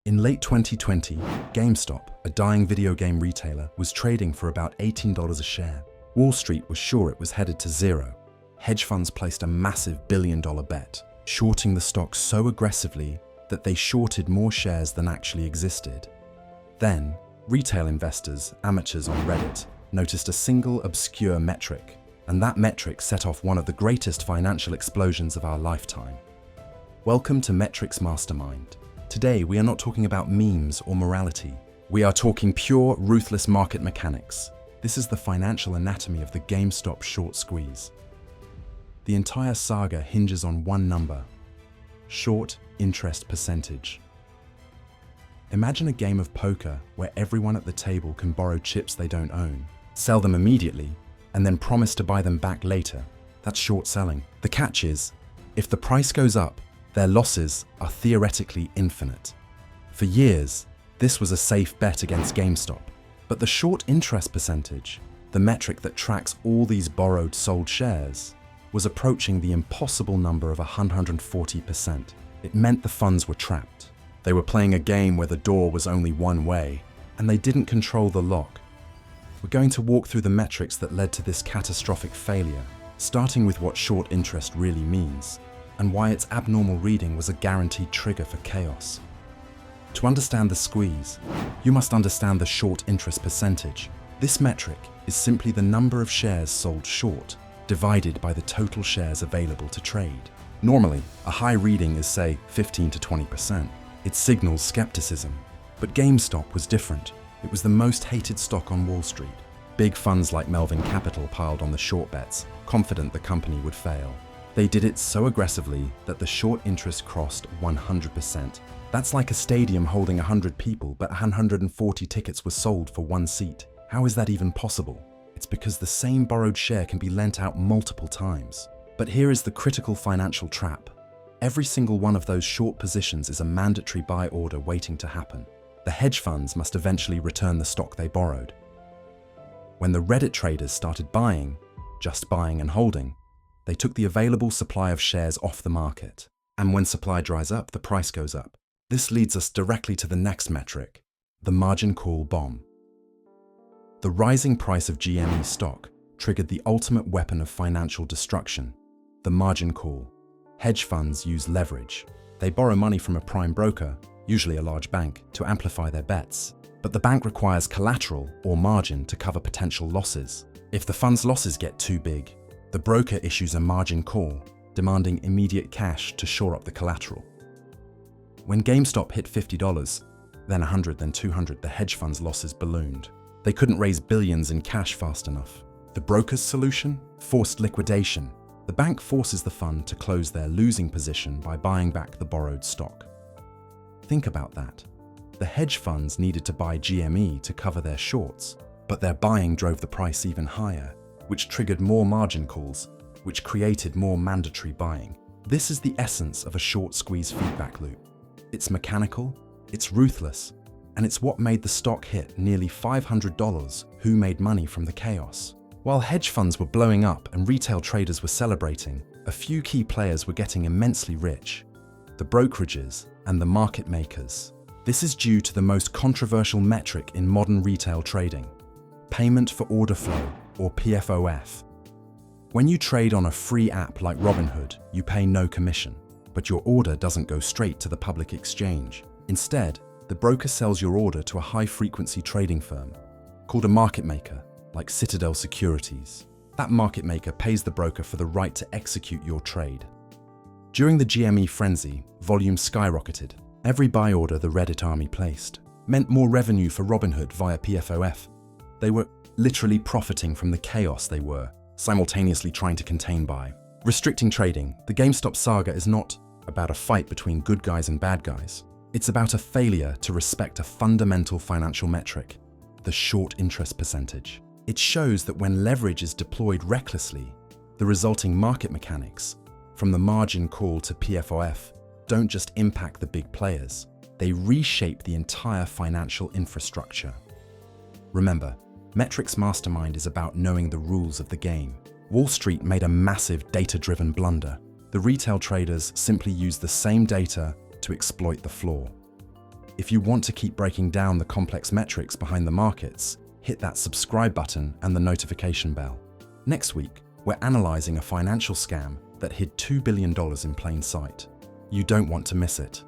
In late 2020, GameStop, a dying video game retailer, was trading for about $18 a share. Wall Street was sure it was headed to zero. Hedge funds placed a massive billion-dollar bet, shorting the stock so aggressively that they shorted more shares than actually existed. Then, retail investors, amateurs on Reddit, noticed a single obscure metric, and that metric set off one of the greatest financial explosions of our lifetime. Welcome to Metrics Mastermind. Today, we are not talking about memes or morality. We are talking pure, ruthless market mechanics. This is the financial anatomy of the GameStop Short Squeeze. The entire saga hinges on one number: short interest percentage. Imagine a game of poker where everyone at the table can borrow chips they don't own, sell them immediately, and then promise to buy them back later. That's short selling. The catch is, if the price goes up, their losses are theoretically infinite. For years, this was a safe bet against GameStop. But the short interest percentage, the metric that tracks all these borrowed sold shares, was approaching the impossible number of 140%. It meant the funds were trapped. They were playing a game where the door was only one way, and they didn't control the lock. We're going to walk through the metrics that led to this catastrophic failure, starting with what short interest really means, and why its abnormal reading was a guaranteed trigger for chaos. To understand the squeeze, you must understand the short interest percentage. This metric is simply the number of shares sold short, divided by the total shares available to trade. Normally, a high reading is, say, 15 to 20%. It signals skepticism. But GameStop was different. It was the most hated stock on Wall Street. Big funds like Melvin Capital piled on the short bets, confident the company would fail. They did it so aggressively that the short interest crossed 100%. That's like a stadium holding 100 people, but 140 tickets were sold for one seat. How is that even possible? It's because the same borrowed share can be lent out multiple times. But here is the critical financial trap. Every single one of those short positions is a mandatory buy order waiting to happen. The hedge funds must eventually return the stock they borrowed. When the Reddit traders started buying, just buying and holding, they took the available supply of shares off the market. And when supply dries up, the price goes up. This leads us directly to the next metric, the margin call bomb. The rising price of GME stock triggered the ultimate weapon of financial destruction, the margin call. Hedge funds use leverage. They borrow money from a prime broker, usually a large bank, to amplify their bets. But the bank requires collateral or margin to cover potential losses. If the fund's losses get too big, the broker issues a margin call, demanding immediate cash to shore up the collateral. When GameStop hit $50, then $100, then $200, the hedge fund's losses ballooned. They couldn't raise billions in cash fast enough. The broker's solution? Forced liquidation. The bank forces the fund to close their losing position by buying back the borrowed stock. Think about that. The hedge funds needed to buy GME to cover their shorts, but their buying drove the price even higher, which triggered more margin calls, which created more mandatory buying. This is the essence of a short squeeze feedback loop. It's mechanical, it's ruthless, and it's what made the stock hit nearly $500. Who made money from the chaos? While hedge funds were blowing up and retail traders were celebrating, a few key players were getting immensely rich: the brokerages and the market makers. This is due to the most controversial metric in modern retail trading: payment for order flow, or PFOF. When you trade on a free app like Robinhood, you pay no commission, but your order doesn't go straight to the public exchange. Instead, the broker sells your order to a high-frequency trading firm called a market maker, like Citadel Securities. That market maker pays the broker for the right to execute your trade. During the GME frenzy, volume skyrocketed. Every buy order the Reddit army placed meant more revenue for Robinhood via PFOF. They were literally profiting from the chaos they were, simultaneously trying to contain buy. Restricting trading, the GameStop saga is not about a fight between good guys and bad guys. It's about a failure to respect a fundamental financial metric, the short interest percentage. It shows that when leverage is deployed recklessly, the resulting market mechanics, from the margin call to PFOF, don't just impact the big players, they reshape the entire financial infrastructure. Remember, Metrics Mastermind is about knowing the rules of the game. Wall Street made a massive data-driven blunder. The retail traders simply used the same data to exploit the flaw. If you want to keep breaking down the complex metrics behind the markets, hit that subscribe button and the notification bell. Next week, we're analyzing a financial scam that hid $2 billion in plain sight. You don't want to miss it.